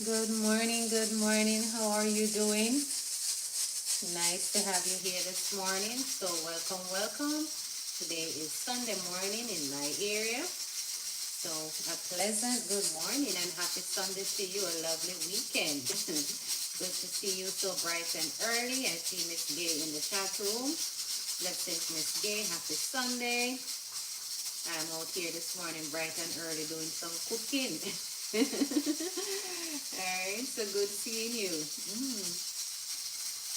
Good morning, good morning. How are you doing? Nice to have you here this morning. So welcome, welcome. Today is Sunday morning in my area. So a pleasant good morning and happy Sunday to you. A lovely weekend. Good to see you so bright and early. I see Miss Gay in the chat room. Blessings, Miss Gay. Happy Sunday. I'm out here this morning bright and early doing some cooking. Alright, so good seeing you.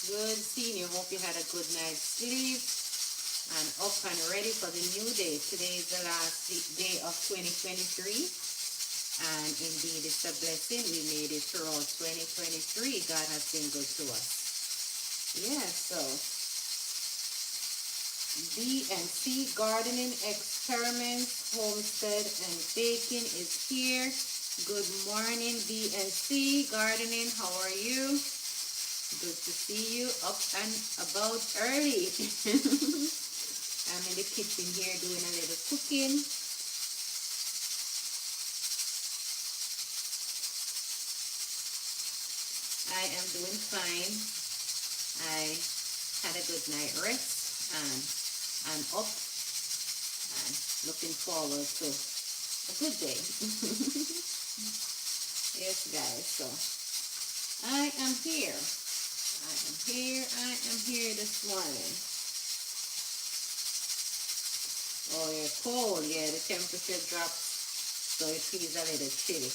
Good seeing you. Hope you had a good night's sleep and up and ready for the new day. Today is the last day of 2023. And indeed, it's a blessing. We made it throughout 2023. God has been good to us. Yeah, so B&C Gardening Experiments, Homestead and Baking is here. Good morning, B&C Gardening. How are you? Good to see you up and about early. I'm in the kitchen here doing a little cooking. I am doing fine. I had a good night rest and I'm up and looking forward to a good day. Yes, guys, so I am here. I am here this morning. Oh, you're cold. Yeah, the temperature drops, so it feels a little chilly.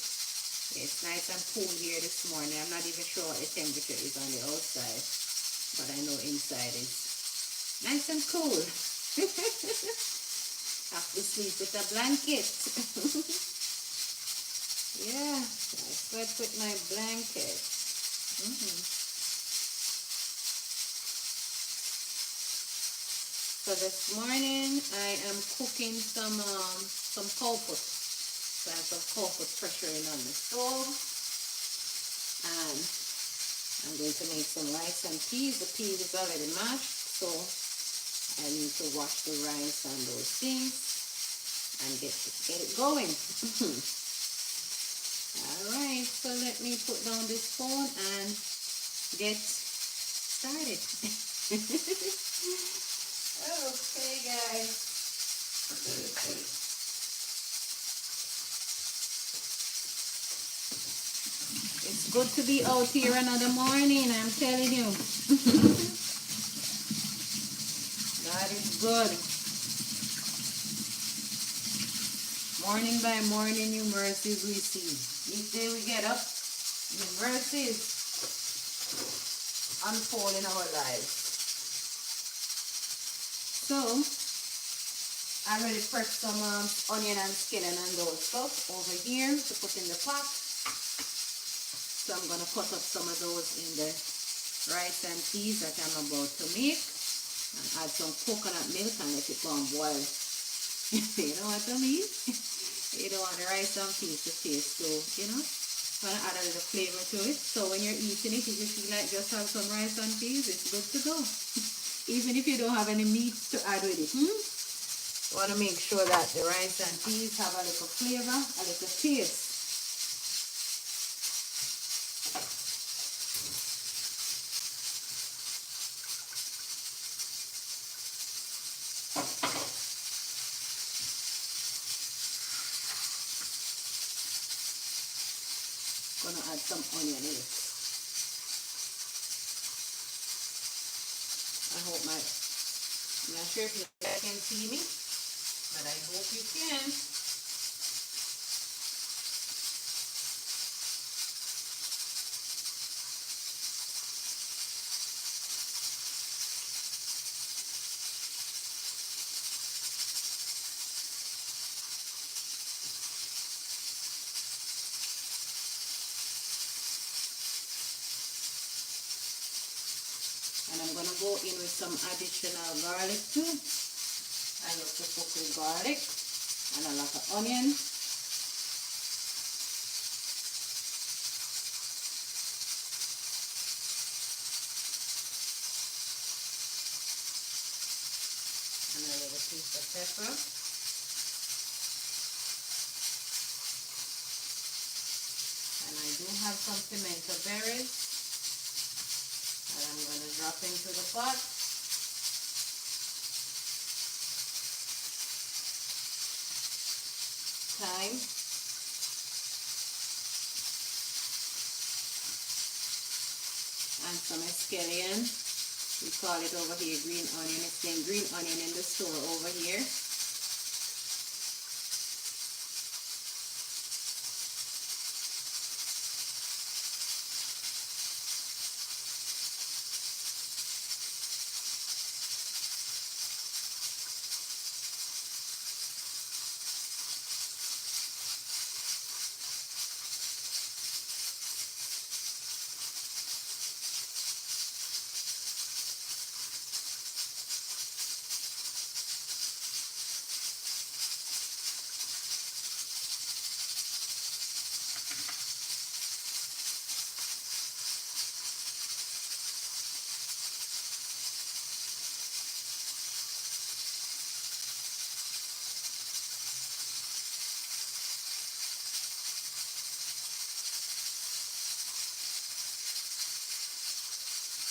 It's nice and cool here this morning. I'm not even sure what the temperature is on the outside, but I know inside is nice and cool. Have to sleep with a blanket. Yeah, I slept with my blanket. So this morning I am cooking some cow foot. So I have some cow foot pressuring on the stove, and I'm going to make some rice and peas. The peas is already mashed, so I need to wash the rice and those things and get it going. Alright, so let me put down this phone and get started. Okay, guys. It's good to be out here another morning, I'm telling you. God is good. Morning by morning, new mercies we see. Each day we get up, new mercies unfold in our lives. So, I already pressed some onion and skillet and those stuff over here to put in the pot. So I'm going to cut up some of those in the rice and peas that I'm about to make. And add some coconut milk and let it go and boil. You know what I mean? You don't want the rice and peas to taste so, you know. Want to add a little flavor to it. So when you're eating it, if you feel like just have some rice and peas, it's good to go. Even if you don't have any meat to add with it. You want to make sure that the rice and peas have a little flavor, a little taste. Gonna add some onion in it. I hope I'm not sure if you guys can see me, but I hope you can. And I'm going to go in with some additional garlic too. I love to cook with garlic and a lot of onion. And a little piece of pepper. And I do have some pimento berries that I'm going to drop into the pot. Thyme. And some scallion. We call it over here green onion. It's saying green onion in the store over here.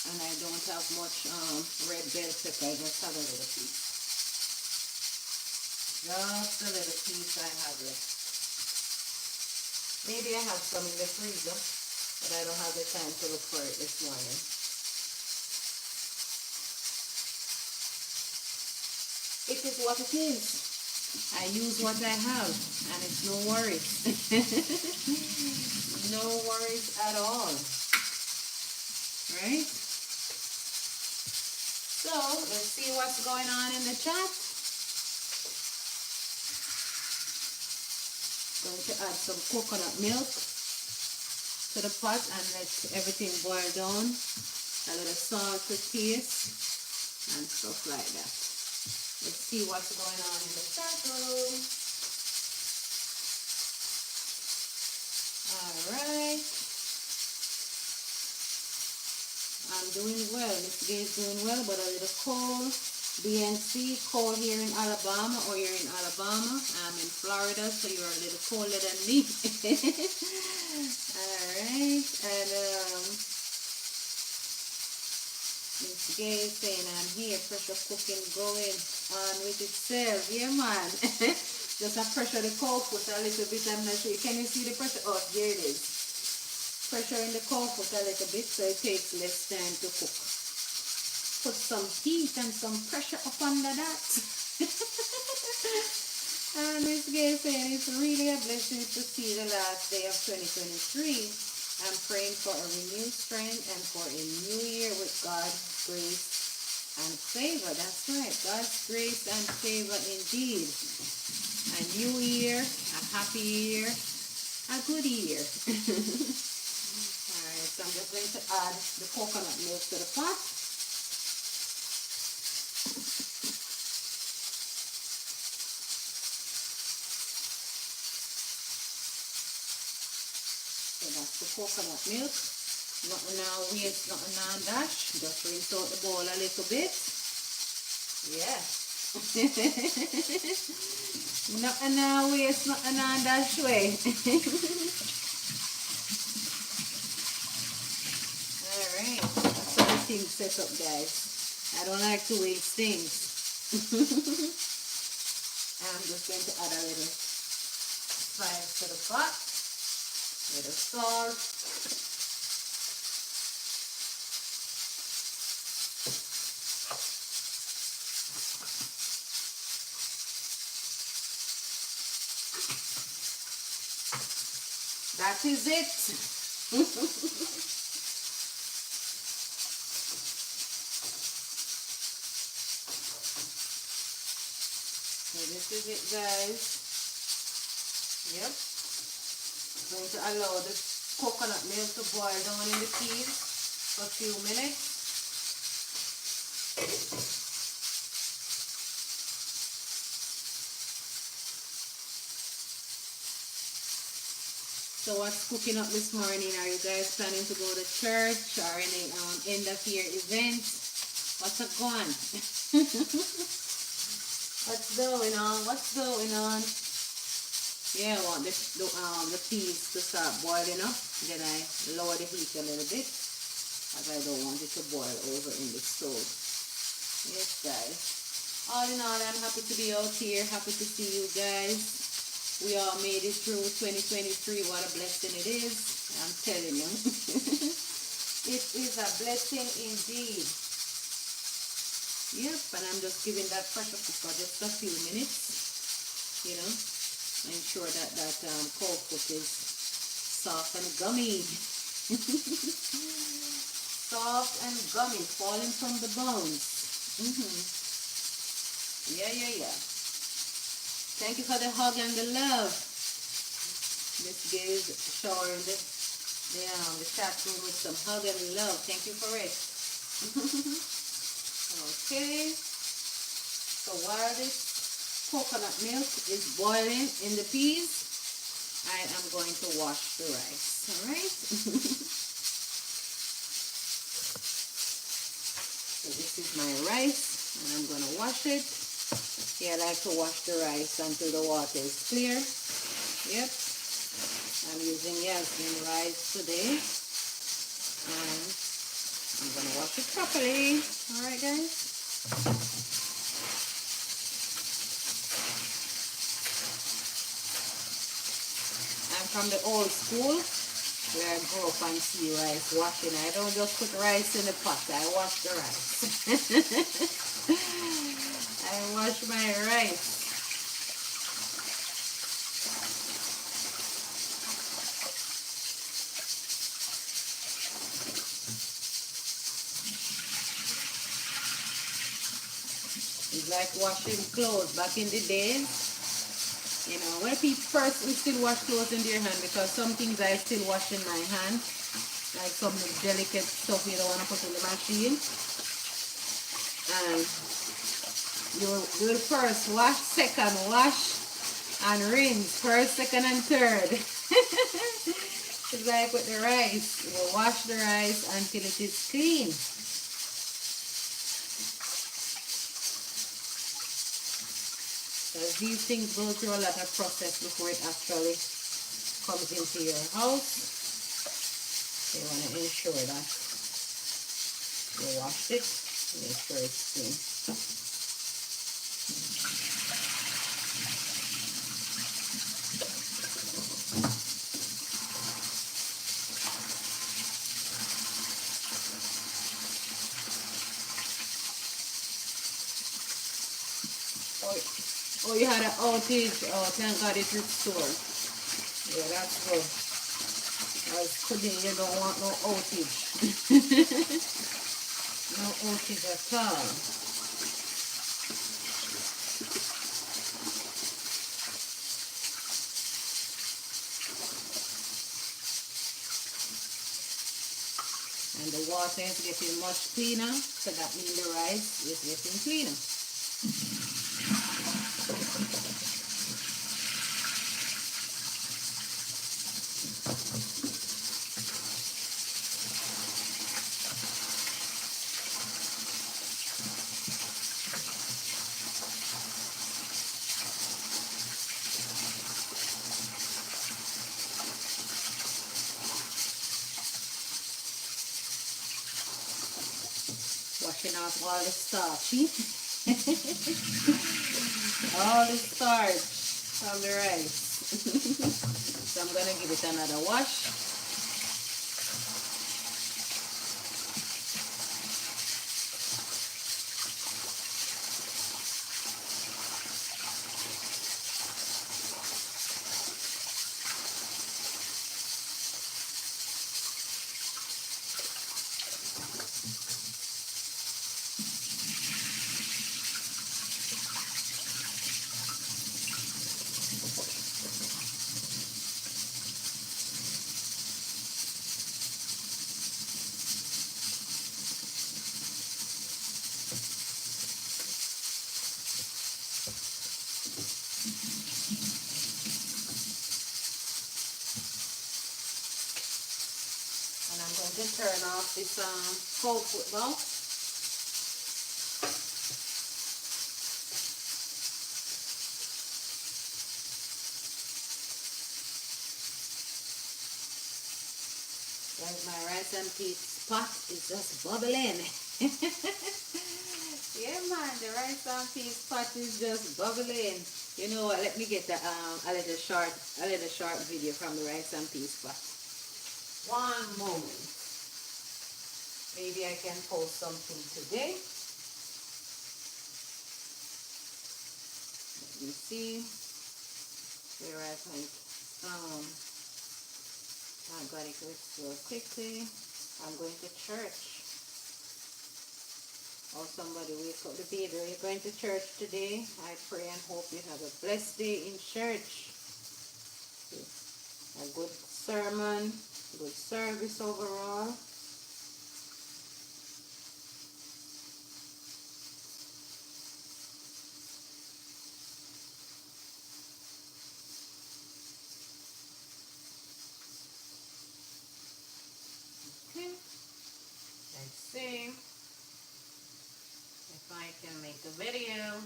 And I don't have much red bell pepper, I just have a little piece. Just a little piece I have left. Maybe I have some in the freezer, but I don't have the time to look for it this morning. It is what it is. I use what I have, and it's no worries. No worries at all. Right? So, let's see what's going on in the chat. Going to add some coconut milk to the pot and let everything boil down. A little salt to taste and stuff like that. Let's see what's going on in the chat room. Alright. I'm doing well. Miss Gay is doing well, but a little cold. BNC, cold here in Alabama, or you're in Alabama. I'm in Florida, so you're a little colder than me. Alright. And Miss Gay is saying I'm here, pressure cooking going on with itself. Yeah, man. Just a pressure the coke put a little bit. I'm not sure. Can you see the pressure? Oh, there it is. Pressure in the coke put a little bit so it takes less time to cook. Put some heat and some pressure up under that. And Miss Gay saying it's really a blessing to see the last day of 2023. I'm praying for a renewed strength and for a new year with God's grace and favor. That's right, God's grace and favor indeed. A new year, a happy year, a good year. Alright, so I'm just going to add the coconut milk to the pot. So that's the coconut milk. Nothing now waste, nothing now dash. Just rinse out the bowl a little bit. Yeah. Nothing now waste, nothing now dash way. Alright. That's how the thing's set up, guys. I don't like to waste things. I'm just going to add a little spice to the pot. A little salt. That is it. So this is it, guys. Yep. I'm going to allow the coconut milk to boil down in the peas for a few minutes. So what's cooking up this morning? Are you guys planning to go to church or any end of year event? What's up going? What's going on? What's going on? Yeah, I want the peas to start boiling up. Then I lower the heat a little bit, as I don't want it to boil over in the stove. Yes, guys. All in all, I'm happy to be out here. Happy to see you guys. We all made it through 2023. What a blessing it is. I'm telling you. It is a blessing indeed. Yep, and I'm just giving that pressure cooker just a few minutes. You know, ensure that cold foot is soft and gummy. Soft and gummy, falling from the bones. Yeah. Thank you for the hug and the love. This gives showering the chat room with some hug and love. Thank you for it. Okay. So while this coconut milk is boiling in the peas, I am going to wash the rice. Alright? So this is my rice, and I'm going to wash it. Yeah, I like to wash the rice until the water is clear. Yep. I'm using Yasmin rice today. And I'm going to wash it properly. Alright, guys? I'm from the old school where I grew up and see rice washing. I don't just put rice in the pot. I wash the rice. I wash my rice. It's like washing clothes back in the days. You know, when people first we still wash clothes in their hand, because some things I still wash in my hand. Like some delicate stuff you don't want to put in the machine. And you will first wash, second wash, and rinse. First, second, and third. It's like with the rice. You will wash the rice until it is clean. Because these things go through a lot of process before it actually comes into your house. So you want to ensure that you washed it. Make sure it's clean. Oh, you had an outage. Oh, thank God it restored. Yeah, that's good. As cooking, you don't want no outage. No outage at all. And the water is getting much cleaner, so that means the rice is getting cleaner. Washing off all the starch, all the starch from the rice. So I'm going to give it another wash. To turn off this cold foot bowl. Guys, my rice and peas pot is just bubbling. Yeah, man, the rice and peas pot is just bubbling. You know what? Let me get a little short video from the rice and peas pot. One moment. Maybe I can post something today. Let me see. Where I think I got it real quickly. I'm going to church. Oh, somebody wake up the baby. Are you going to church today? I pray and hope you have a blessed day in church. A good sermon, good service overall. Okay, let's see if I can make a video.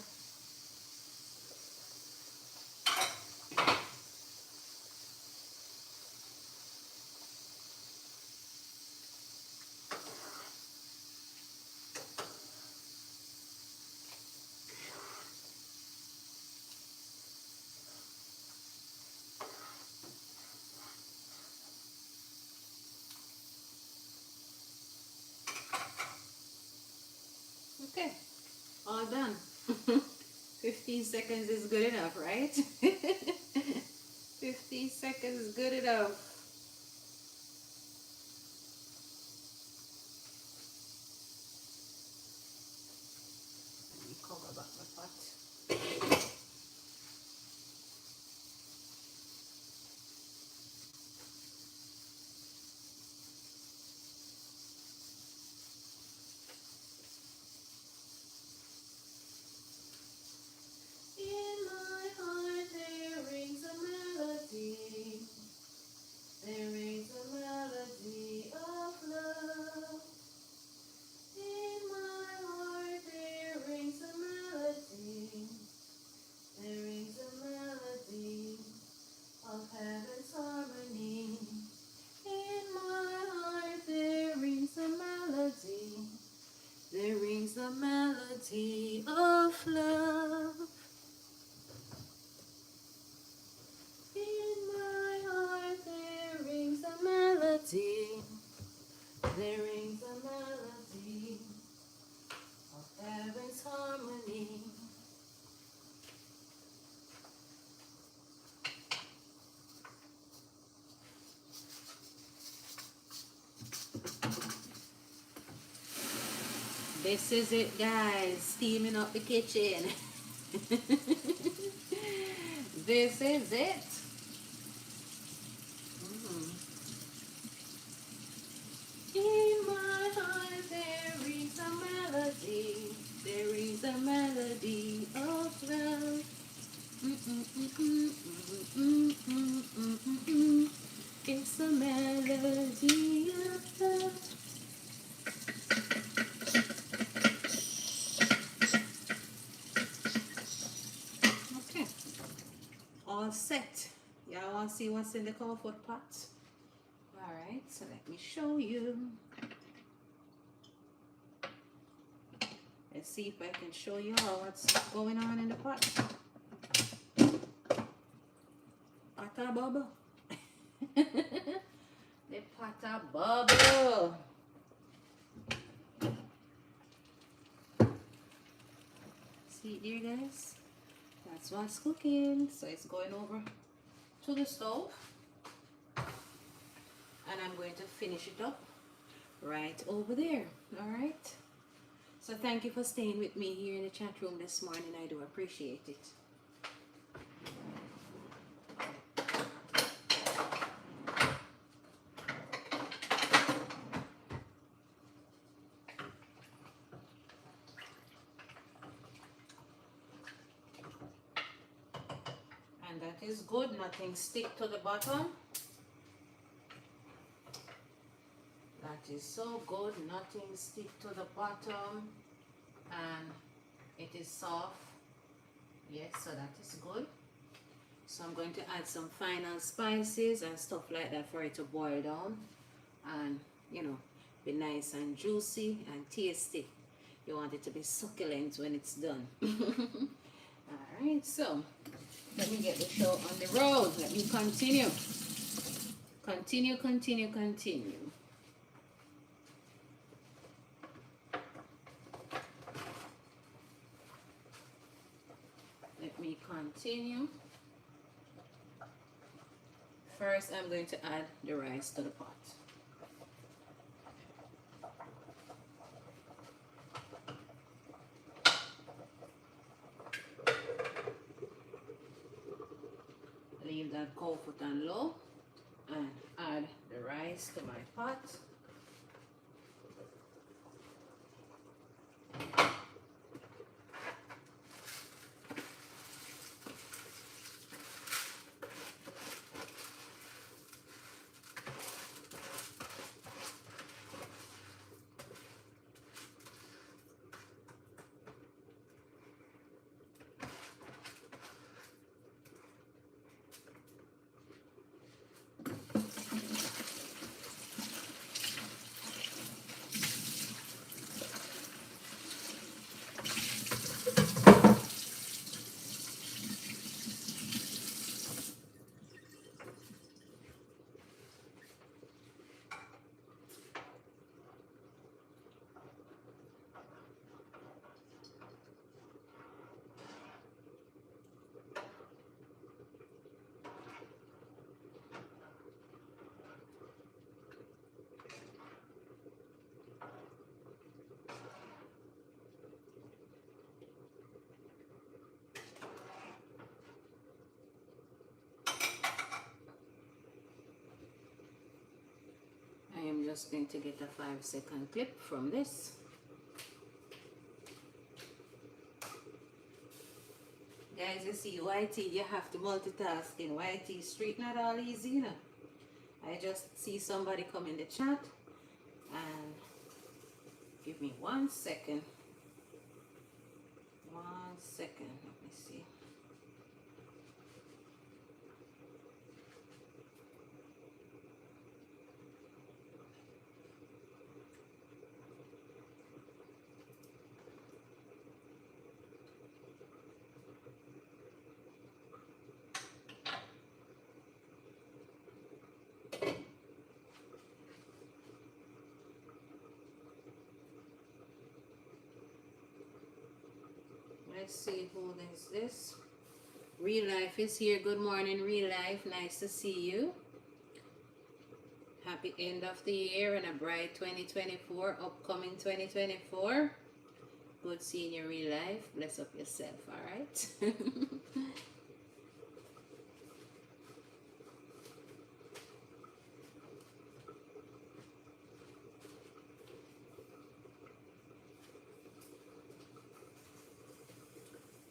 Okay, all done. 15 seconds is good enough, right? 15 seconds is good enough. Let me cover back my pot. In my heart there rings a melody. There rings a melody of love. In my heart there rings a melody. There rings a melody of heaven's harmony. In my heart there rings a melody. There rings a melody of love. In my heart there rings a melody. There rings a melody of heaven's harmony. This is it, guys, steaming up the kitchen. This is it. In my heart there is a melody. There is a melody of love. It's a melody of love. Okay, all set. Y'all want to see what's in the comfort pot? All right, so let me show you. Let's see if I can show you all what's going on in the pot. Pot bubble. The pot bubble. See it there, guys? That's what's cooking. So it's going over to the stove. And I'm going to finish it up right over there. All right? So thank you for staying with me here in the chat room this morning. I do appreciate it. And that is good. Nothing stick to the bottom. That is so good. Nothing stick to the bottom. And it is soft. Yes, so that is good. So I'm going to add some final spices and stuff like that for it to boil down. and, you know, be nice and juicy and tasty. You want it to be succulent when it's done. Alright, so let me get the show on the road. Let me continue. Continue. Let me continue. First, I'm going to add the rice to the pot. Leave that cold foot on low and add the rice to my pot. I am just going to get a 5-second clip from this. Guys, you see, YT, you have to multitask in YT street, not all easy, you know. I just see somebody come in the chat and give me 1 second. 1 second, let me see. Let's see who is this. Real Life is here. Good morning, Real Life. Nice to see you. Happy end of the year and a bright 2024, upcoming 2024. Good seeing you, Real Life. Bless up yourself, all right?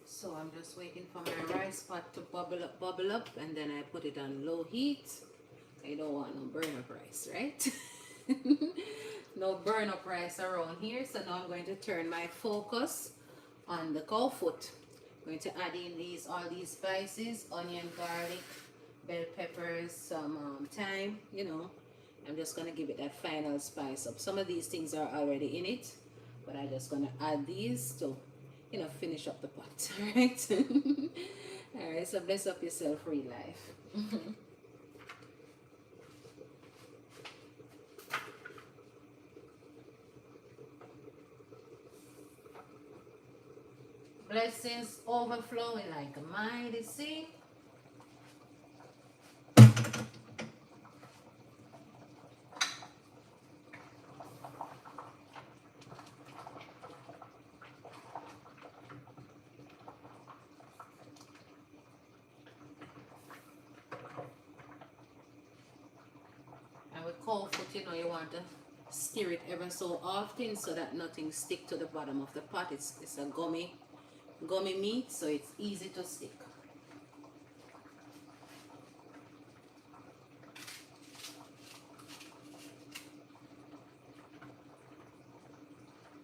So I'm just waiting for my rice pot to bubble up, and then I put it on low heat. I don't want no burn up rice, right? No burn up rice around here. So now I'm going to turn my focus on the cow foot. I'm going to add in all these spices, onion, garlic, bell peppers, some thyme, you know. I'm just going to give it that final spice up. Some of these things are already in it, but I'm just going to add these to, you know, finish up the pot. All right. All right, so bless up yourself, Real Life. Blessings overflowing like a mighty sea. And with cold foot, you know, you want to stir it ever so often so that nothing stick to the bottom of the pot. It's a gummy meat, so it's easy to stick.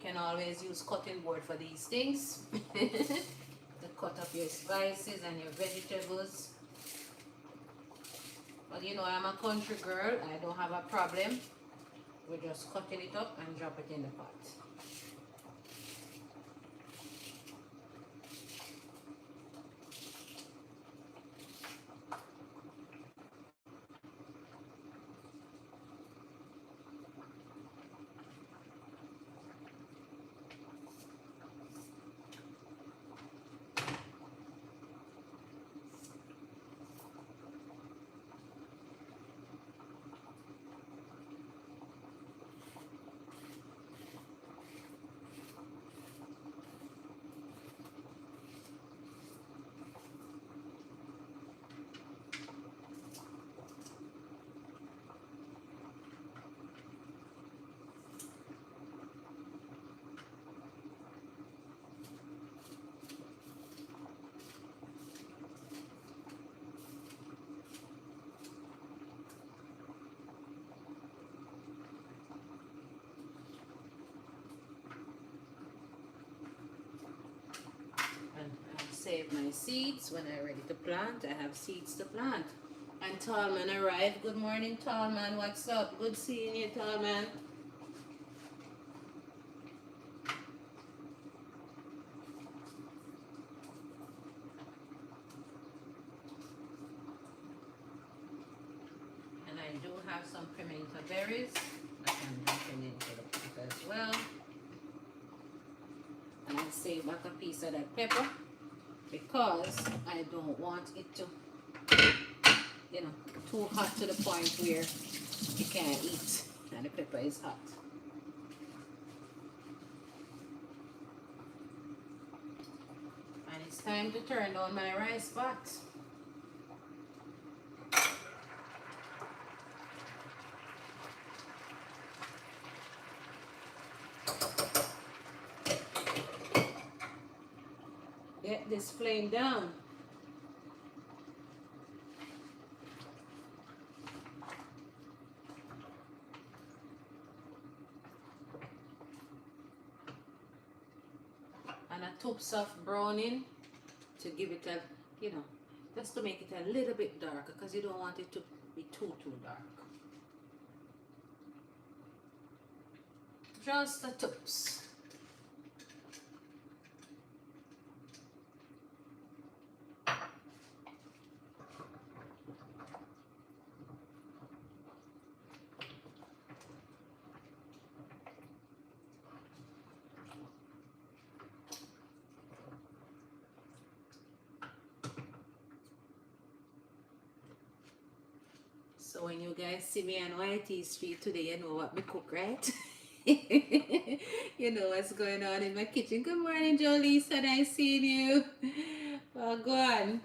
Can always use cutting board for these things to cut up your spices and your vegetables. But you know, I'm a country girl. I don't have a problem We're just cutting it up and drop it in the pot. Save my seeds when I'm ready to plant. I have seeds to plant. And Tallman arrived. Good morning, Tallman. What's up? Good seeing you, Tallman. And I do have some pimento berries. I can dump it into the pot as well. And I'll save back a piece of that pepper, because I don't want it to, you know, too hot to the point where you can't eat and the pepper is hot. And it's time to turn on my rice pot. Get this flame down. And a touch of browning to give it a, you know, just to make it a little bit darker, because you don't want it to be too dark. Just a touch. So when you guys see me on YT Street today, you know what me cook, right? You know what's going on in my kitchen. Good morning, Jolie. So nice seeing you. Well, go on.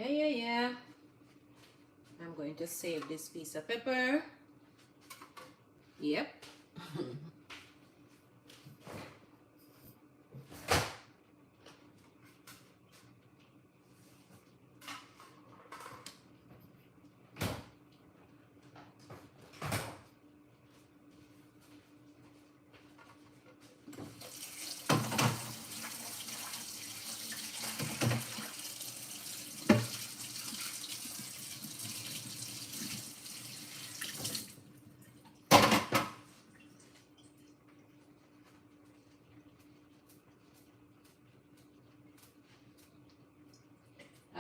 Yeah. I'm going to save this piece of pepper. Yep.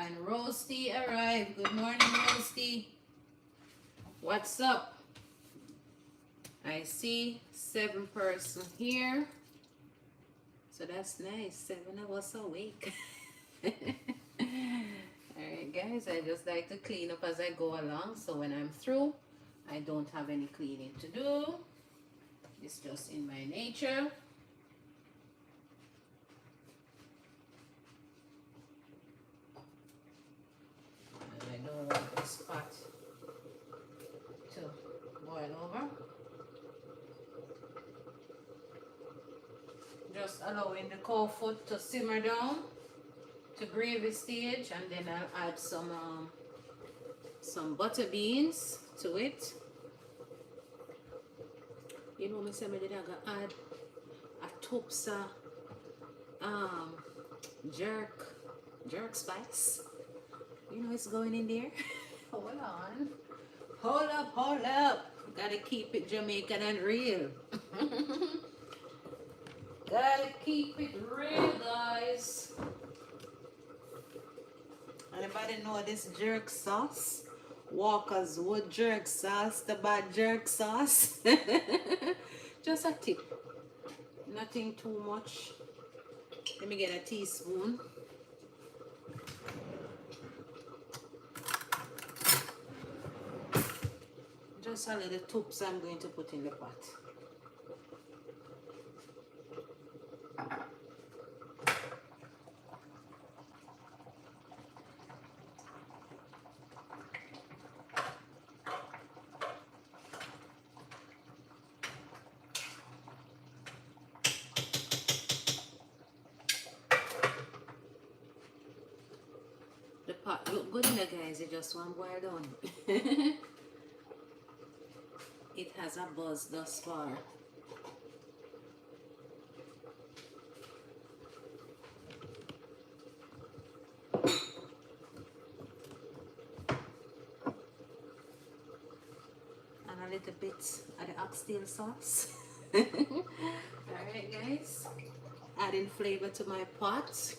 And Roasty arrived. Good morning, Roasty. What's up? I see 7 person here. So that's nice. 7 of us awake. Alright guys, I just like to clean up as I go along. So when I'm through, I don't have any cleaning to do. It's just in my nature. I don't just allowing the cow foot to simmer down to gravy stage, and then I'll add some butter beans to it. You know, me say me did add a topsa jerk spice. You know it's going in there. Hold on. Hold up. Gotta keep it Jamaican and real. Gotta keep it real, guys. Anybody know this jerk sauce? Walker's Wood jerk sauce, the bad jerk sauce. Just a tip. Nothing too much. Let me get a teaspoon. Just a little toops I'm going to put in the pot. The pot look good in there, guys. It just one boil down. It has a buzz thus far. And a little bit of the oxtail sauce. Alright, guys. Adding flavor to my pot.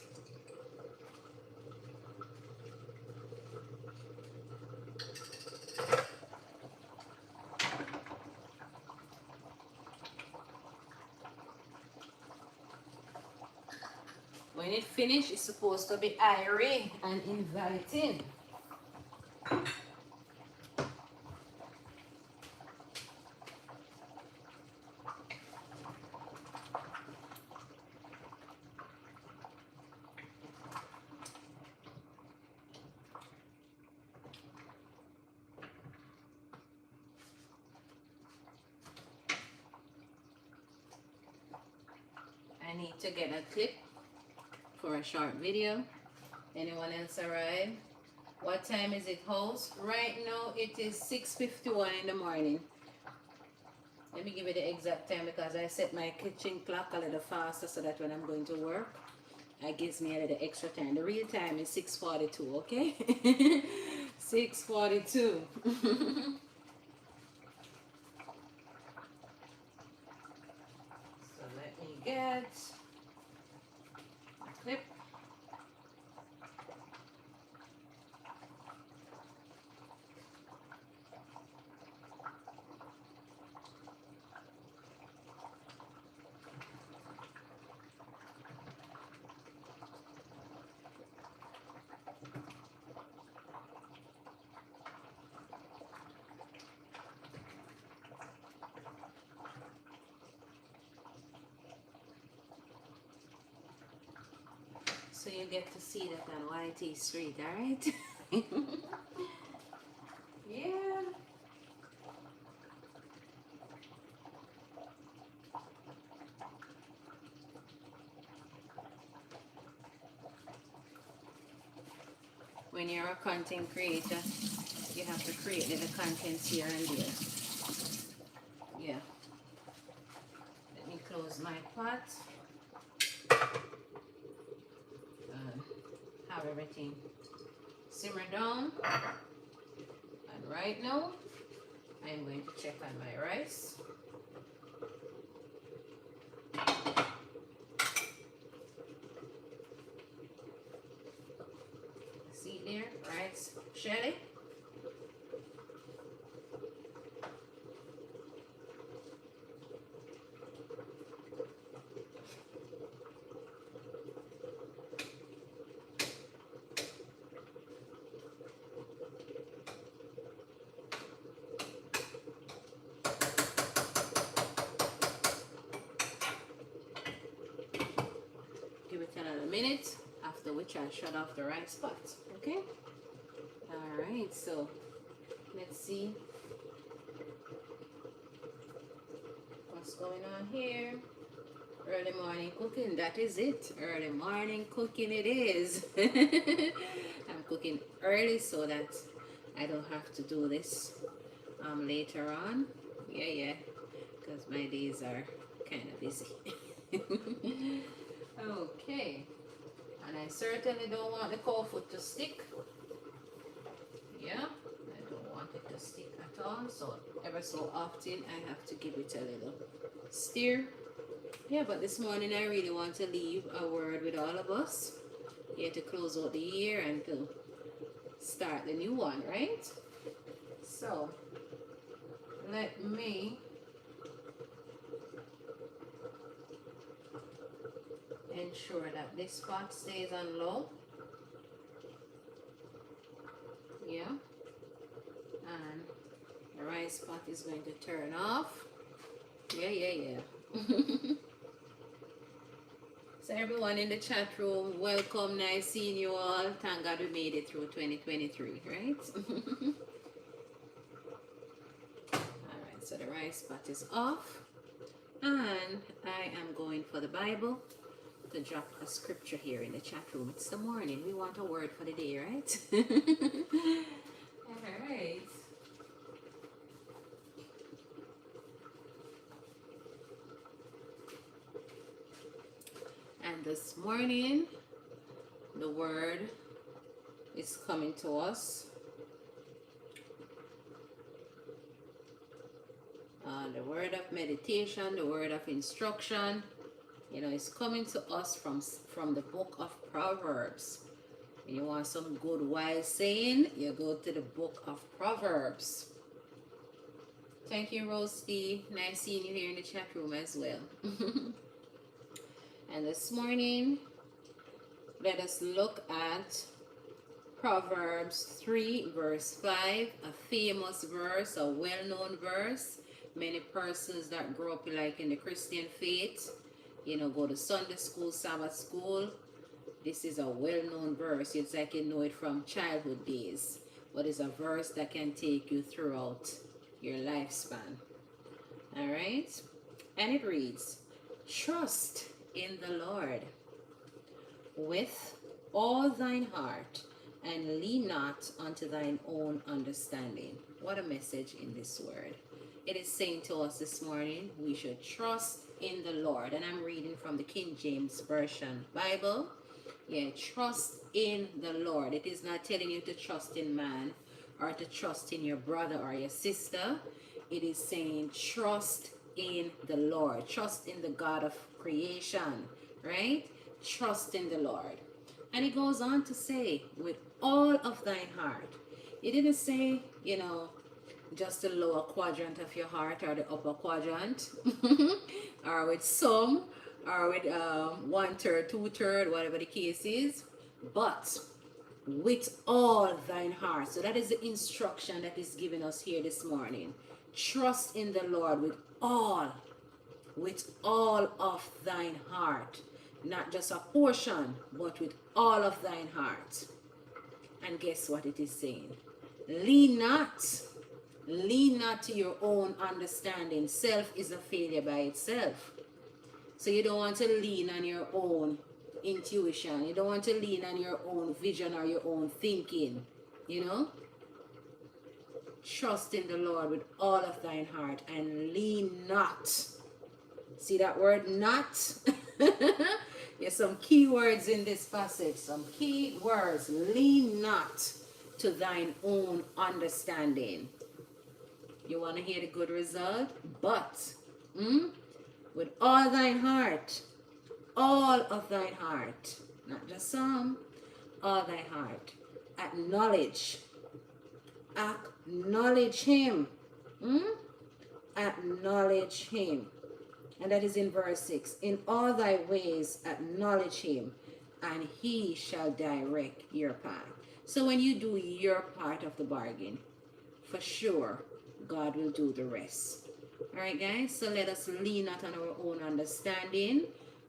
When it finishes, it's supposed to be airy and inviting. I need to get a clip for a short video. Anyone else arrive? What time is it, host? Right now it is 6:51 in the morning. Let me give you the exact time because I set my kitchen clock a little faster so that when I'm going to work, it gives me a little extra time. The real time is 6:42, okay? 6:42. So let me get a clip. So you get to see that on YT Street, alright? Yeah. When you're a content creator, you have to create little contents here and there. Yeah. Let me close my pot. Have everything simmer down, and right now I'm going to check on my rice. See there, rice shelly. Give it another minute, after which I'll shut off the rice pot. Okay? Alright, so let's see what's going on here. Early Early morning cooking, that is it. Early morning cooking it is. I'm cooking early so that I don't have to do this later on. Yeah, because my days are kind of busy. Okay, and I certainly don't want the cow foot to stick. Yeah, I don't want it to stick at all, so ever so often I have to give it a little stir. Yeah, but this morning I really want to leave a word with all of us here to close out the year and to start the new one, right? So let me ensure that this pot stays on low. Yeah, and the rice pot is going to turn off. Yeah. So everyone in the chat room, welcome, nice seeing you all. Thank God we made it through 2023, right? Alright, so the rice pot is off. And I am going for the Bible to drop a scripture here in the chat room. It's the morning. We want a word for the day, right? Alright. And this morning, the word is coming to us. The word of meditation, the word of instruction, it's coming to us from the book of Proverbs. When you want some good wise saying, you go to the book of Proverbs. Thank you, Rosie. Nice seeing you here in the chat room as well. And this morning, let us look at Proverbs 3 verse 5, a famous verse, a well-known verse. Many persons that grow up like in the Christian faith, go to Sunday school, Sabbath school. This is a well-known verse. It's like you know it from childhood days. But it's a verse that can take you throughout your lifespan. Alright? And it reads, trust in the Lord with all thine heart, and lean not unto thine own understanding. What a message in this word. It is saying to us this morning, we should trust in the Lord. And I'm reading from the King James Version Bible. Yeah, trust in the Lord. It is not telling you to trust in man or to trust in your brother or your sister. It is saying trust in the Lord. Trust in the God of creation, right? Trust in the Lord. And he goes on to say, with all of thine heart. He didn't say, just the lower quadrant of your heart or the upper quadrant, or with some, or with 1/3, 2/3, whatever the case is, but with all thine heart. So that is the instruction that is given us here this morning. Trust in the Lord with all of thine heart. Not just a portion, but with all of thine heart. And guess what it is saying? Lean not to your own understanding. Self is a failure by itself. So you don't want to lean on your own intuition. You don't want to lean on your own vision or your own thinking. Trust in the Lord with all of thine heart and lean not. See that word not? There's some key words in this passage. Some key words. Lean not to thine own understanding. You want to hear the good result? But with all thine heart, all of thine heart, not just some, all thy heart, acknowledge him. Acknowledge him. And that is in verse 6. In all thy ways acknowledge him, and he shall direct your path. So when you do your part of the bargain, for sure, God will do the rest. Alright guys, so let us lean not on our own understanding,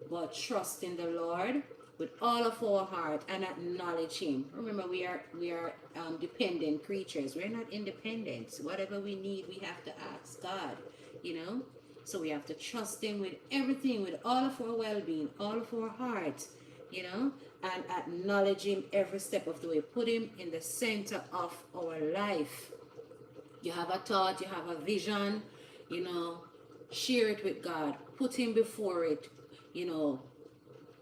but trust in the Lord with all of our heart and acknowledge him. Remember, we are dependent creatures. We're not independent. Whatever we need, we have to ask God, So we have to trust him with everything, with all of our well-being, all of our heart, you know, and acknowledge him every step of the way. Put him in the center of our life. You have a thought, you have a vision, you know, share it with God. Put him before it, you know,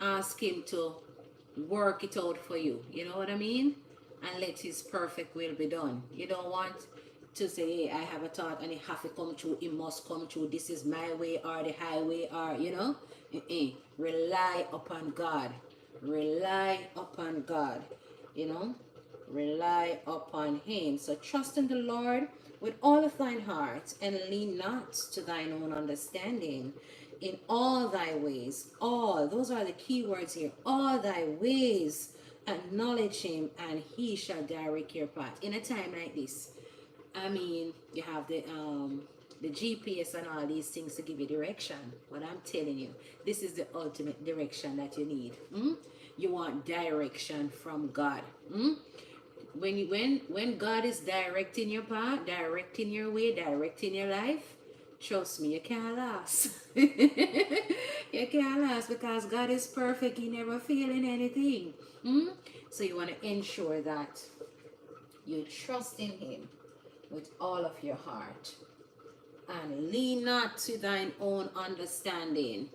ask him to work it out for you. You know what I mean? And let his perfect will be done. You don't want to say, hey, I have a thought and it have to come true, it must come true, this is my way or the highway, or you know. Rely upon God. Rely upon God. You know, rely upon him. So trust in the Lord with all of thine heart, and lean not to thine own understanding. In all thy ways, all, those are the key words here, all thy ways acknowledge him, and he shall direct your path. In a time like this, I mean, you have the GPS and all these things to give you direction. But I'm telling you, this is the ultimate direction that you need. You want direction from God. When God is directing your path, directing your way, directing your life, trust me, you can't last. You can't last, because God is perfect. He never fail in anything. So you want to ensure that you trust in him with all of your heart, and lean not to thine own understanding.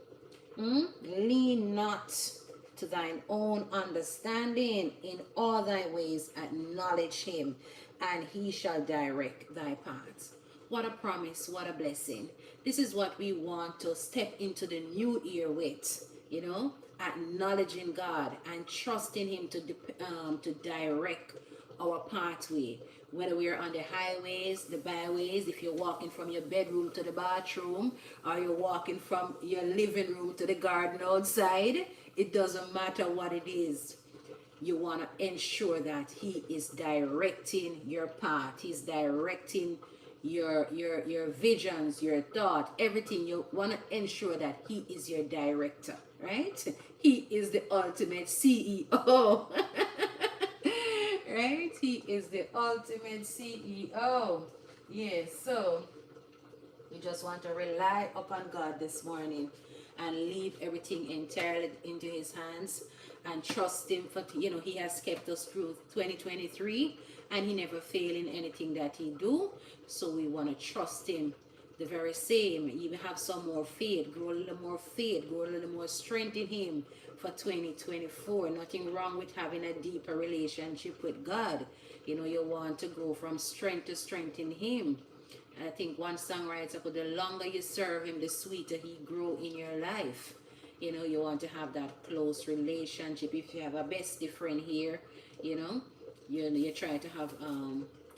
Lean not to thine own understanding. In all thy ways acknowledge him, and he shall direct thy paths. What a promise, what a blessing. This is what we want to step into the new year with, you know, acknowledging God and trusting him to direct our pathway, whether we are on the highways, the byways, if you're walking from your bedroom to the bathroom, or you're walking from your living room to the garden outside. It doesn't matter what it is. You want to ensure that he is directing your path. He's directing your visions, your thought, everything. You want to ensure that he is your director, right? He is the ultimate CEO. Right? He is the ultimate CEO. Yes, so we just want to rely upon God this morning and leave everything entirely into his hands and trust him for, you know, he has kept us through 2023 and he never fail in anything that he do. So we want to trust him the very same. Even have some more faith, grow a little more faith, grow a little more strength in him for 2024. Nothing wrong with having a deeper relationship with God. You know, you want to go from strength to strength in him. I think one songwriter put, the longer you serve him, the sweeter he grow in your life. You know, you want to have that close relationship. If you have a bestie friend here, you know, you try to have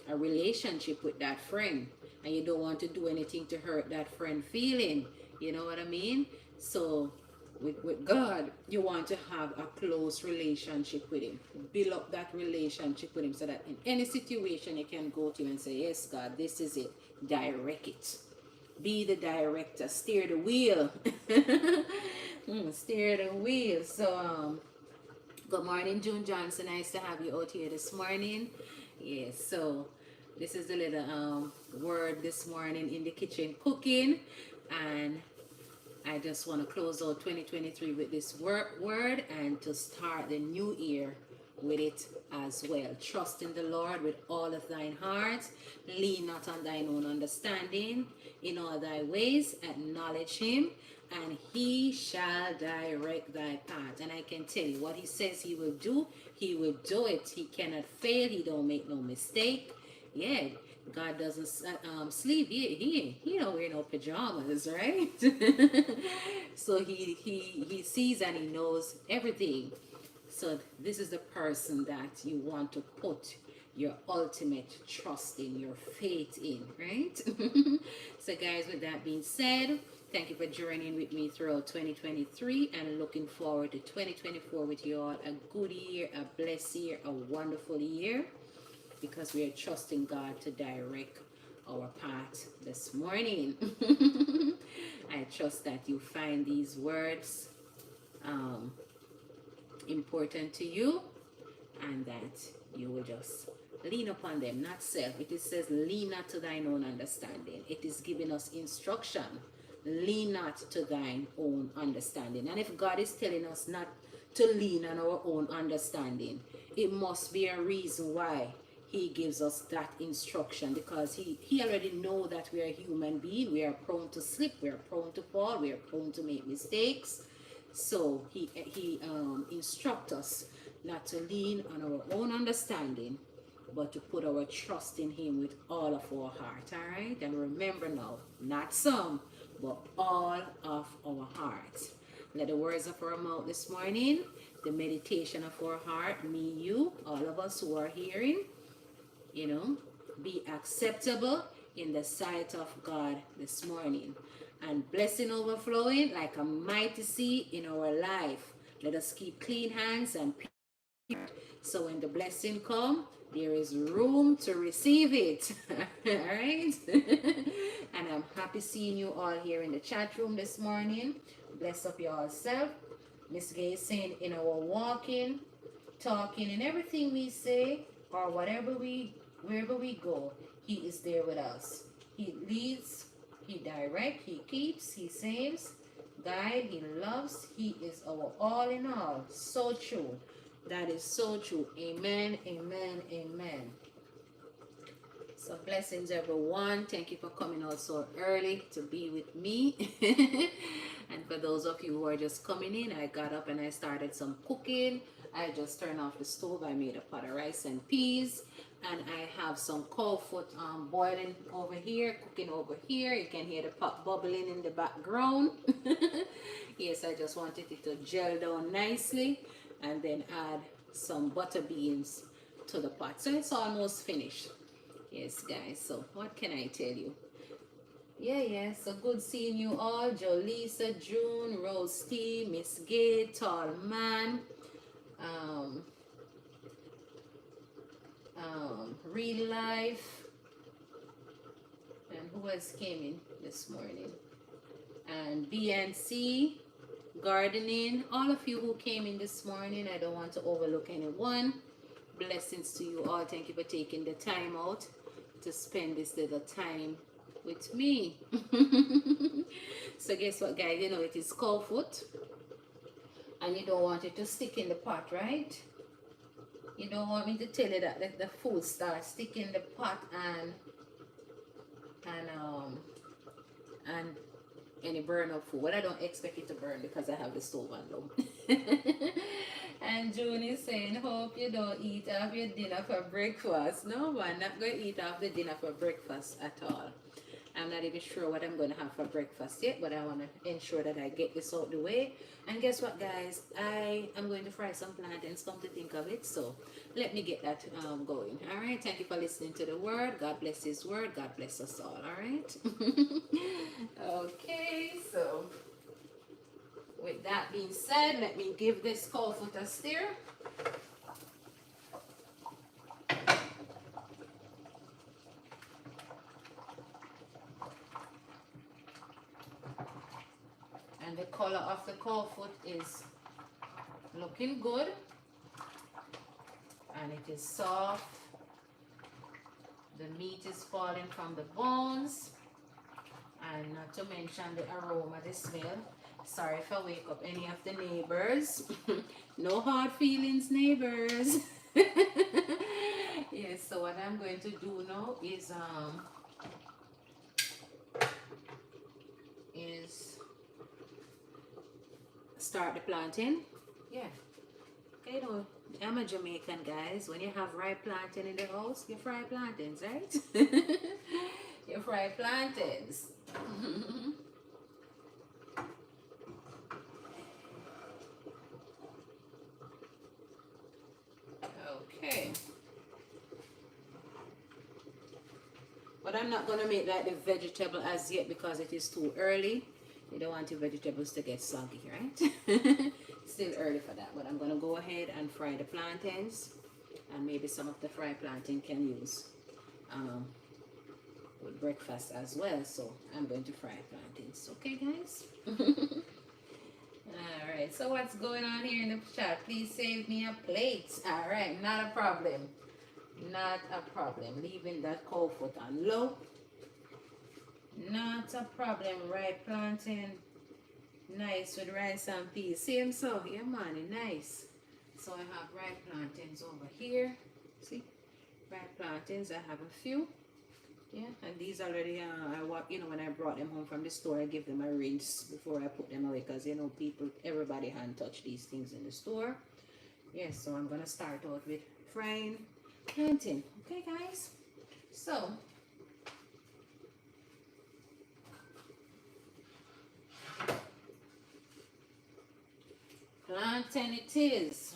a relationship with that friend, and you don't want to do anything to hurt that friend feeling. You know what I mean? So with God, you want to have a close relationship with him. Build up that relationship with him, so that in any situation you can go to him and say, yes, God, this is it. Direct it. Be the director. Steer the wheel. Steer the wheel. So, good morning, June Johnson. Nice to have you out here this morning. Yes, so this is the little word this morning in the kitchen cooking. And I just want to close out 2023 with this word and to start the new year with it as well. Trust in the Lord with all of thine heart. Lean not on thine own understanding. In all thy ways acknowledge him, and he shall direct thy path. And I can tell you, what he says he will do, he will do it. He cannot fail. He don't make no mistake. Yeah, God doesn't sleep. He don't wear no pajamas, right? So he sees and he knows everything. So this is the person that you want to put your ultimate trust in, your faith in, right? So guys, with that being said, thank you for joining with me throughout 2023, and looking forward to 2024 with you all. A good year, a blessed year, a wonderful year, because we are trusting God to direct our path this morning. I trust that you find these words important to you, and that you will just lean upon them, not self. It says, lean not to thine own understanding. It is giving us instruction lean not to thine own understanding. And if God is telling us not to lean on our own understanding, it must be a reason why he gives us that instruction, because he already know that we are human being. We are prone to slip, we are prone to fall, we are prone to make mistakes. So he instruct us not to lean on our own understanding, but to put our trust in him with all of our heart. All right, and remember now, not some, but all of our heart. Let the words of our mouth this morning, the meditation of our heart, me, you, all of us who are hearing, be acceptable in the sight of God this morning. And blessing overflowing like a mighty sea in our life. Let us keep clean hands and pure, so when the blessing come, there is room to receive it. All right. And I'm happy seeing you all here in the chat room this morning. Bless up your self. Miss Gay is saying in our walking, talking, and everything we say, or wherever we go, he is there with us. He leads, he directs, he keeps, he saves, guide, he loves. He is our all in all. So true. That is so true. Amen, amen, amen. So blessings, everyone. Thank you for coming out so early to be with me. And for those of you who are just coming in, I got up and I started some cooking. I just turned off the stove. I made a pot of rice and peas. And I have some cold foot boiling over here, cooking over here. You can hear the pot bubbling in the background. Yes, I just wanted it to gel down nicely. And then add some butter beans to the pot. So it's almost finished. Yes, guys. So what can I tell you? Yeah. So good seeing you all. Jolisa, June, Rose T, Miss Gay, Tall Man, Real Life, and who else came in this morning? And BNC, Gardening. All of you who came in this morning, I don't want to overlook anyone. Blessings to you all. Thank you for taking the time out to spend this little time with me. So guess what, guys? It is cold foot, and you don't want it to stick in the pot, right? You don't want me to tell you that the food starts sticking in the pot and any burn up food. Well, I don't expect it to burn because I have the stove on low. And June is saying, hope you don't eat off your dinner for breakfast. No, I'm not going to eat off the dinner for breakfast at all. I'm not even sure what I'm going to have for breakfast yet, but I want to ensure that I get this out the way. And guess what, guys? I am going to fry some plantains, come to think of it. So let me get that going. All right. Thank you for listening to the word. God bless his word. God bless us all. All right. Okay. So with that being said, let me give this cold foot a stir. And the color of the cold foot is looking good, and it is soft. The meat is falling from the bones, and not to mention the aroma, the smell. Sorry if I wake up any of the neighbors. No hard feelings, neighbors. Yes, so what I'm going to do now is start the planting. Yeah. Okay, I'm a Jamaican, guys. When you have ripe plantain in the house, you fry plantains, right? You fry plantains. Okay. But I'm not going to make that the vegetable as yet because it is too early. You don't want your vegetables to get soggy, right? Still early for that, but I'm going to go ahead and fry the plantains, and maybe some of the fried plantain can use with breakfast as well. So I'm going to fry plantains. Okay, guys? All right, so what's going on here in the chat? Please save me a plate. All right, not a problem. Not a problem. Leaving that cold foot on low. Not a problem. Ripe plantain. Nice with rice and peas. Same so. Yeah, man. Nice. So I have ripe plantains over here. See? Ripe plantains. I have a few. Yeah, and these already, when I brought them home from the store, I give them a rinse before I put them away because, everybody hand touch these things in the store. Yes, so I'm going to start out with frying plantain. Okay, guys? So, plantain it is.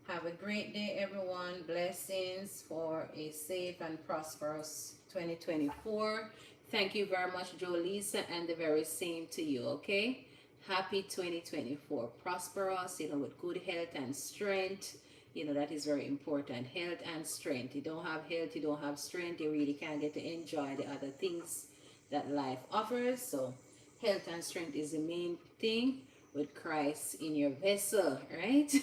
Have a great day, everyone. Blessings for a safe and prosperous 2024. Thank you very much, Jolisa, and the very same to you, okay? Happy 2024. Prosperous, with good health and strength. That is very important. Health and strength. You don't have health, you don't have strength, you really can't get to enjoy the other things that life offers. So, health and strength is the main thing with Christ in your vessel, right?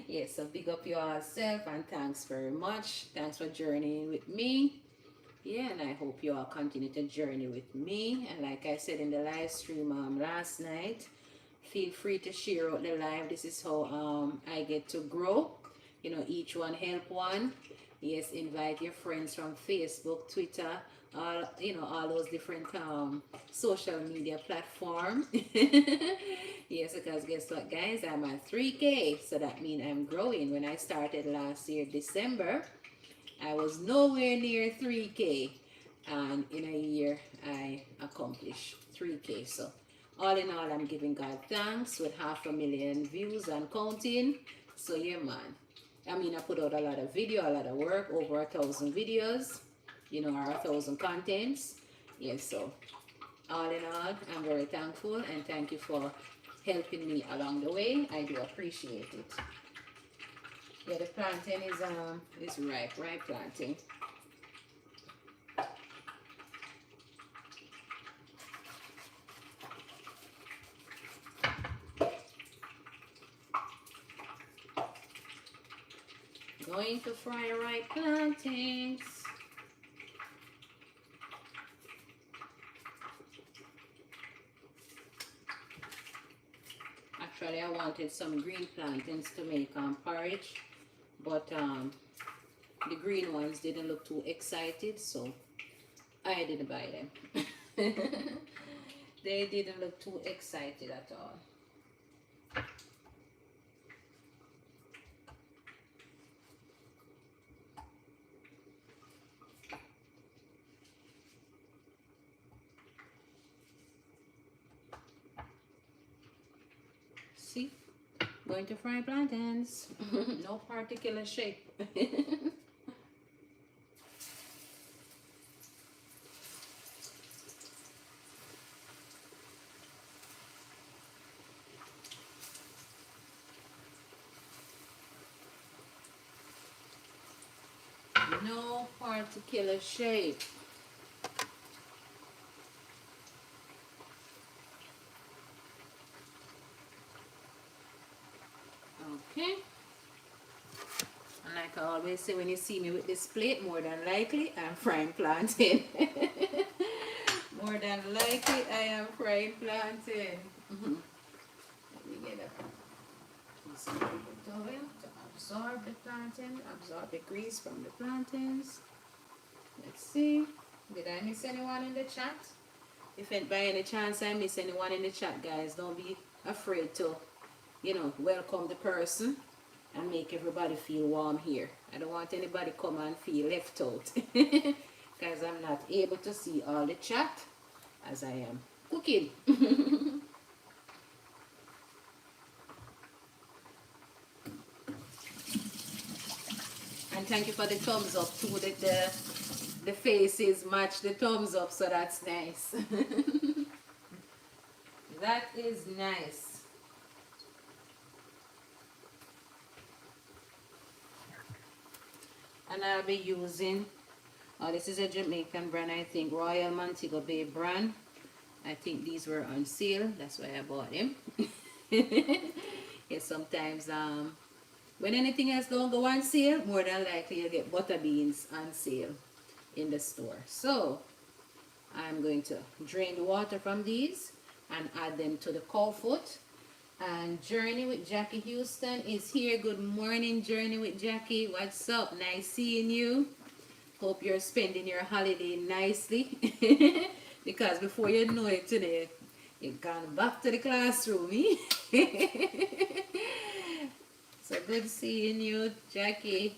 Yes, so big up yourself and thanks very much. Thanks for journeying with me. Yeah, and I hope you all continue to journey with me. And like I said in the live stream last night, feel free to share out the live. This is how I get to grow. Each one help one. Yes, invite your friends from Facebook, Twitter, all those different social media platform. Yes, because guess what, guys, I'm at 3K, so that means I'm growing. When I started last year December, I was nowhere near 3K, and in a year I accomplished 3K. So all in all, I'm giving God thanks with 500,000 views and counting. So yeah, man, I put out a lot of video, a lot of work, over 1,000 videos, or 1,000 contents. Yes, so all in all, I'm very thankful and thank you for helping me along the way. I do appreciate it. Yeah, the plantain is ripe plantain. Going to fry ripe plantains. Actually, I wanted some green plantains to make porridge, but the green ones didn't look too excited, so I didn't buy them. They didn't look too excited at all. See? Going to fry plantains. No particular shape. No particular shape. Okay. And like I always say, when you see me with this plate, more than likely I'm frying plantain. More than likely I am frying plantain. Let me get a piece of paper towel to absorb the plantain, absorb the grease from the plantains. Let's see. Did I miss anyone in the chat? If by any chance I miss anyone in the chat, guys, don't be afraid to, welcome the person and make everybody feel warm here. I don't want anybody come and feel left out because I'm not able to see all the chat as I am cooking. And thank you for the thumbs up too. The faces match the thumbs up, so that's nice. That is nice. And I'll be using, this is a Jamaican brand, I think, Royal Montego Bay brand. I think these were on sale, that's why I bought them. Yeah, sometimes when anything else don't go on sale, more than likely you'll get butter beans on sale in the store. So I'm going to drain the water from these and add them to the cow foot. And Journey with Jackie Houston is here. Good morning, Journey with Jackie. What's up? Nice seeing you. Hope you're spending your holiday nicely. Because before you know it today, you've gone back to the classroom. So good seeing you, Jackie.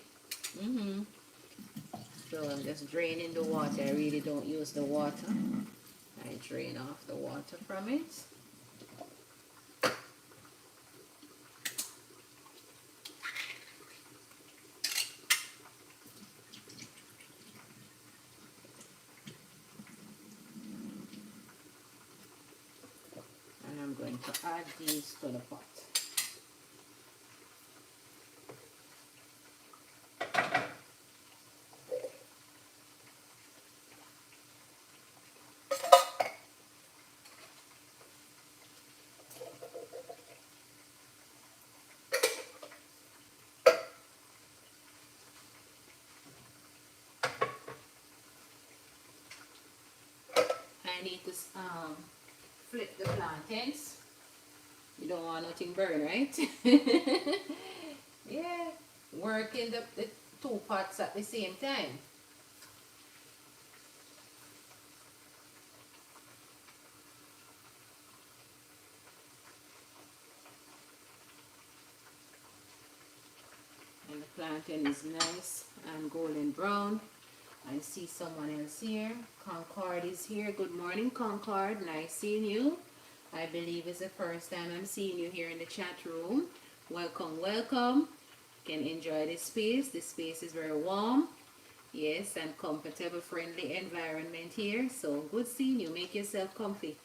So I'm just draining the water. I really don't use the water. I drain off the water from it. And I'm going to add these to the pot. I need to flip the plantains. You don't want nothing burn, right? Yeah, working the two pots at the same time. And the plantain is nice and golden brown. I see someone else here. Concord is here. Good morning, Concord. Nice seeing you. I believe it's the first time I'm seeing you here in the chat room. Welcome, welcome. You can enjoy this space. This space is very warm. Yes, and comfortable, friendly environment here. So good seeing you. Make yourself comfy.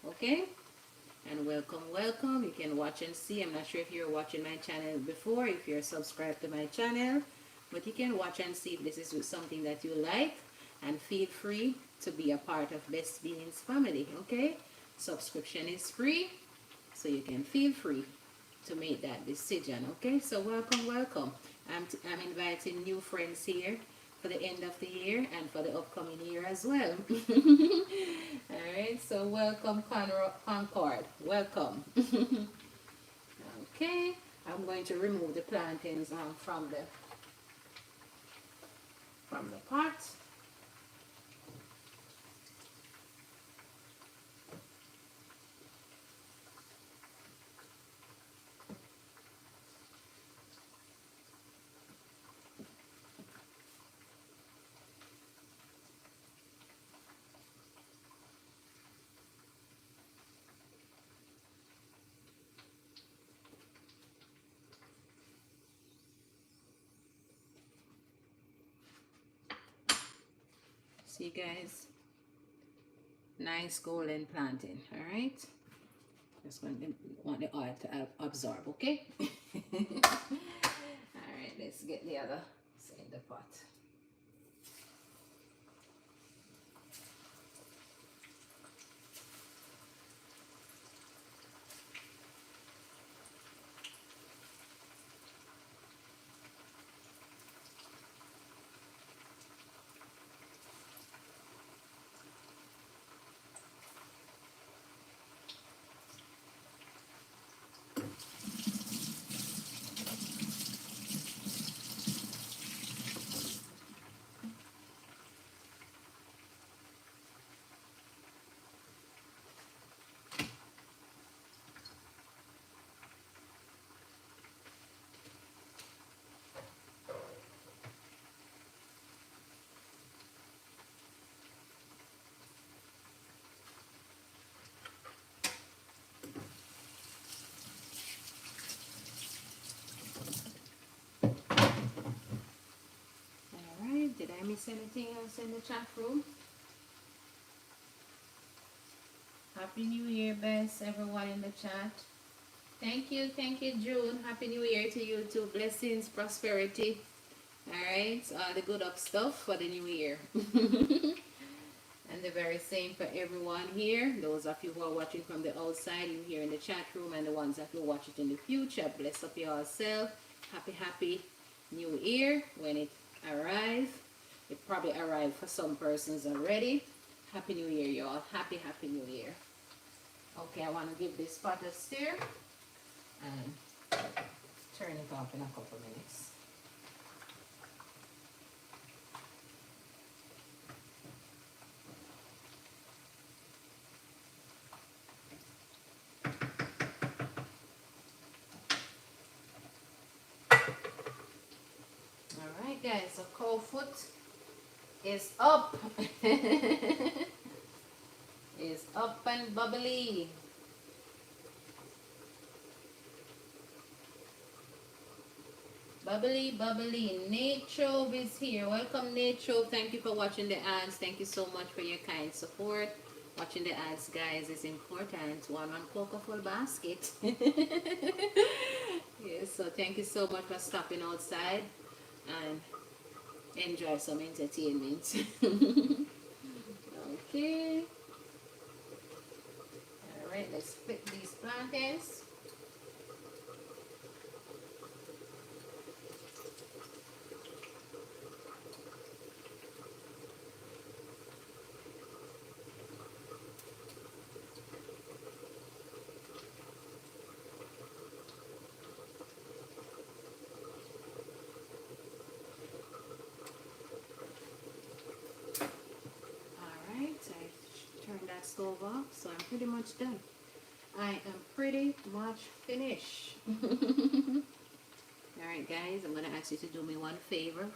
Okay? And welcome, welcome. You can watch and see. I'm not sure if you're watching my channel before, if you're subscribed to my channel, but you can watch and see if this is something that you like, and feel free to be a part of Best Beans family. Okay? Subscription is free, so you can feel free to make that decision. Okay? So welcome, welcome. I'm inviting new friends here for the end of the year and for the upcoming year as well. Alright, so welcome, Concord. Welcome. Okay, I'm going to remove the plantains from the pot. See guys, nice golden plantain. All right, just going to want the oil to absorb. Okay. All right, let's get the other in the pot. Alright, did I miss anything else in the chat room? Happy New Year, best everyone in the chat. Thank you, June. Happy New Year to you too. Blessings, prosperity. Alright, all the good up stuff for the new year. And the very same for everyone here. Those of you who are watching from the outside, you here in the chat room, and the ones that will watch it in the future, bless up yourself. Happy New Year when it arrives. It probably arrived for some persons already. Happy New Year, y'all. Happy New Year. Okay, I want to give this pot a stir and turn it off in a couple minutes. Alright guys, so cold foot is up. Is up and bubbly. Bubbly. Nate Chove is here. Welcome, Nate Chove. Thank you for watching the ads. Thank you so much for your kind support. Watching the ads, guys, is important. One cocoa full basket. Yes, so thank you so much for stopping outside and enjoy some entertainment. Okay. Alright, let's flip these plantains. Turn that stove off, so I'm pretty much done. I am pretty much finished. Alright guys, I'm going to ask you to do me one favor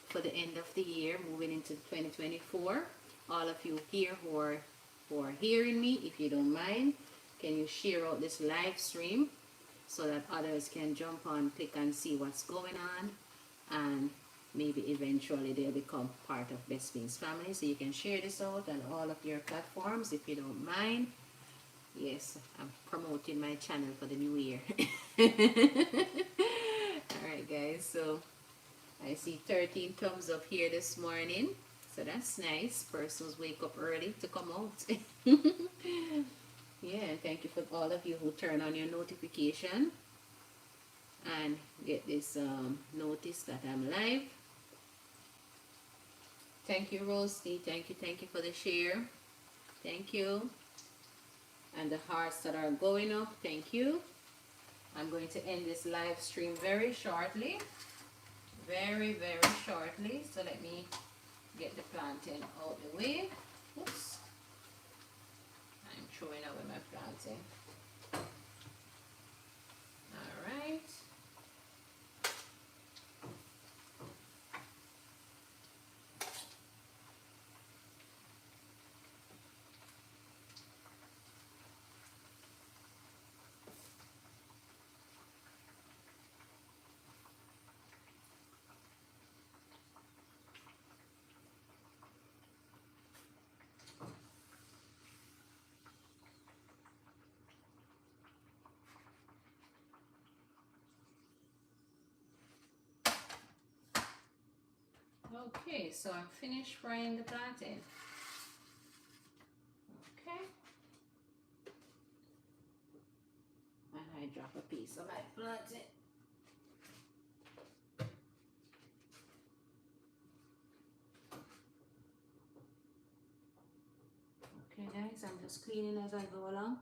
for the end of the year, moving into 2024. All of you here who are hearing me, if you don't mind, can you share out this live stream so that others can jump on, click and see what's going on, and maybe eventually they'll become part of Best Beans family. So you can share this out on all of your platforms if you don't mind. Yes, I'm promoting my channel for the new year. Alright guys, so I see 13 thumbs up here this morning. So that's nice. Persons wake up early to come out. Yeah, and thank you for all of you who turn on your notification and get this notice that I'm live. Thank you, Rosie. Thank you for the share. Thank you. And the hearts that are going up, thank you. I'm going to end this live stream very shortly. Very shortly. So let me get the plantain out the way. Oops. I'm throwing away my plantain. Alright. Okay, so I'm finished frying the plantain. Okay. And I drop a piece of my plantain. Okay guys, I'm just cleaning as I go along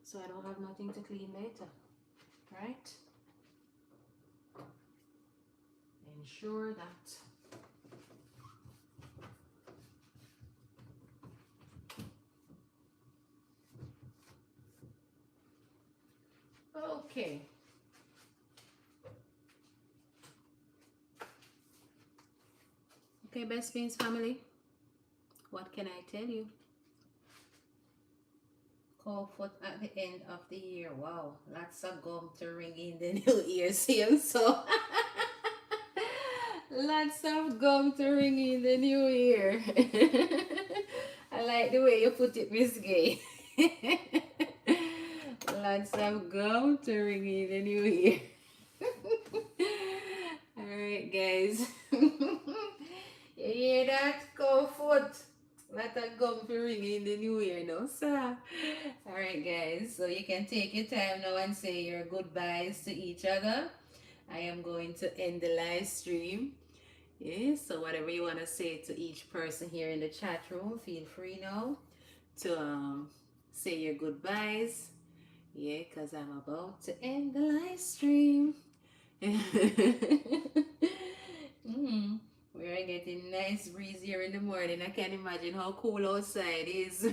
so I don't have nothing to clean later. Right? Ensure that okay. Okay, Best Beans family, what can I tell you? Cold foot at the end of the year. Wow, lots of gum to ring in the new year, same so. Lots of gum to ring in the new year. I like the way you put it, Miss Gay. Lots of gum to ring in the new year. Alright guys. You hear that? Cold foot. Let a gum for ring in the new year now, sir. Alright guys, so you can take your time now and say your goodbyes to each other. I am going to end the live stream. Yeah, so whatever you want to say to each person here in the chat room, feel free now to say your goodbyes. Yeah, because I'm about to end the live stream. mm, we are getting nice breeze here in the morning. I can't imagine how cool outside is.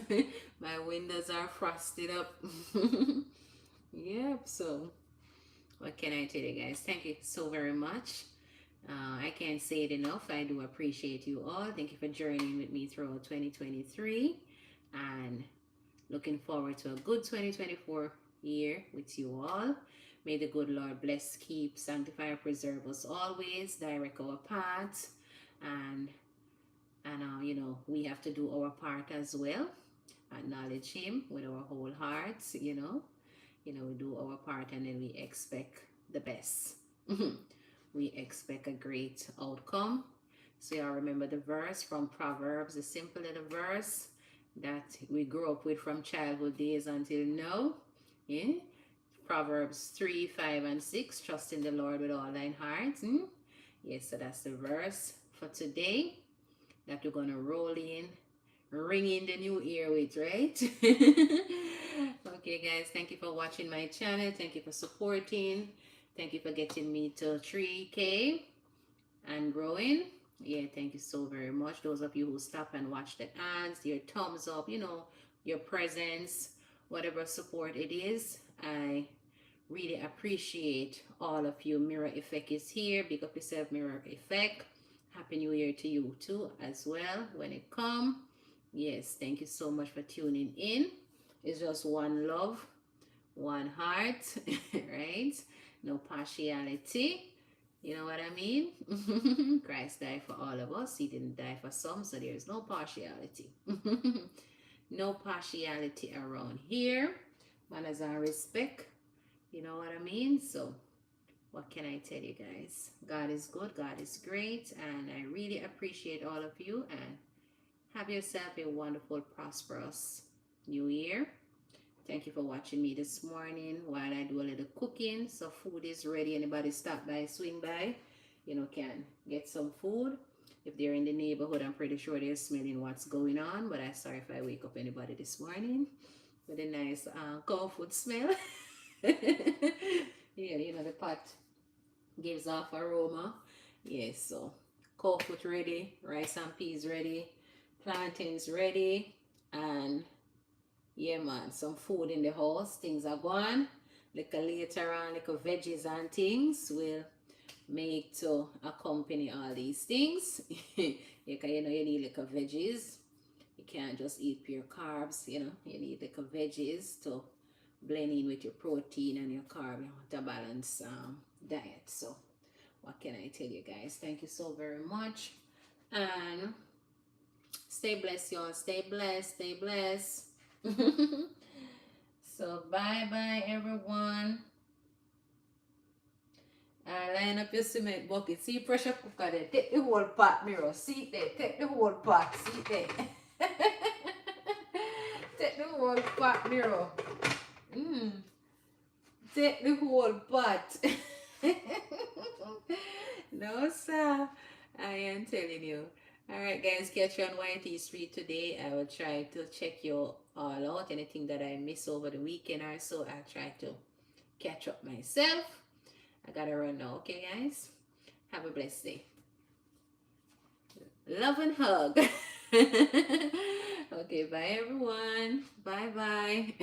My windows are frosted up. Yep, so what can I tell you guys? Thank you so very much. I can't say it enough. I do appreciate you all. Thank you for journeying with me throughout 2023 and looking forward to a good 2024 year with you all. May the good Lord bless, keep, sanctify, and preserve us always, direct our paths, and you know, we have to do our part as well. Acknowledge Him with our whole hearts. We do our part, and then we expect the best. We expect a great outcome. So y'all remember the verse from Proverbs, the simple little verse that we grew up with from childhood days until now. Yeah? Proverbs 3, 5, and 6. Trust in the Lord with all thine heart. Yes, so that's the verse for today that we're going to roll in, ring in the new year with, right? Okay, guys, thank you for watching my channel. Thank you for supporting. Thank you for getting me to 3K and growing. Yeah, thank you so very much. Those of you who stop and watch the ads, your thumbs up, your presence, whatever support it is, I really appreciate all of you. Mirror Effect is here. Big up yourself, Mirror Effect. Happy New Year to you too as well when it comes. Yes, thank you so much for tuning in. It's just one love, one heart, right? No partiality. You know what I mean? Christ died for all of us. He didn't die for some, so there is no partiality. No partiality around here. Manners and respect. You know what I mean? So, what can I tell you guys? God is good. God is great. And I really appreciate all of you. And have yourself a wonderful, prosperous new year. Thank you for watching me this morning while I do a little cooking. So food is ready. Anybody stop by, swing by, can get some food. If they're in the neighborhood, I'm pretty sure they're smelling what's going on. But I'm sorry if I wake up anybody this morning with a nice cow food smell. Yeah, the pot gives off aroma. Yes, so cow food ready, rice and peas ready, plantains ready, and yeah, man, some food in the house. Things are gone. Little later on, little veggies and things will make to accompany all these things. You need little veggies. You can't just eat pure carbs, you need little veggies to blend in with your protein and your carb. You want a balanced diet. So, what can I tell you guys? Thank you so very much. And stay blessed, y'all. Stay blessed. Stay blessed. So bye everyone. Line up your cement bucket. See pressure cooker there. Take the whole pot, mirror. See there. Take the whole pot. See there. Take the whole pot, mirror. Take the whole pot. No, sir. I am telling you. Alright guys, catch you on YT Street today. I will try to check you all out. Anything that I miss over the weekend or so, I'll try to catch up myself. I gotta run now, okay guys? Have a blessed day. Love and hug. Okay, bye everyone. Bye bye.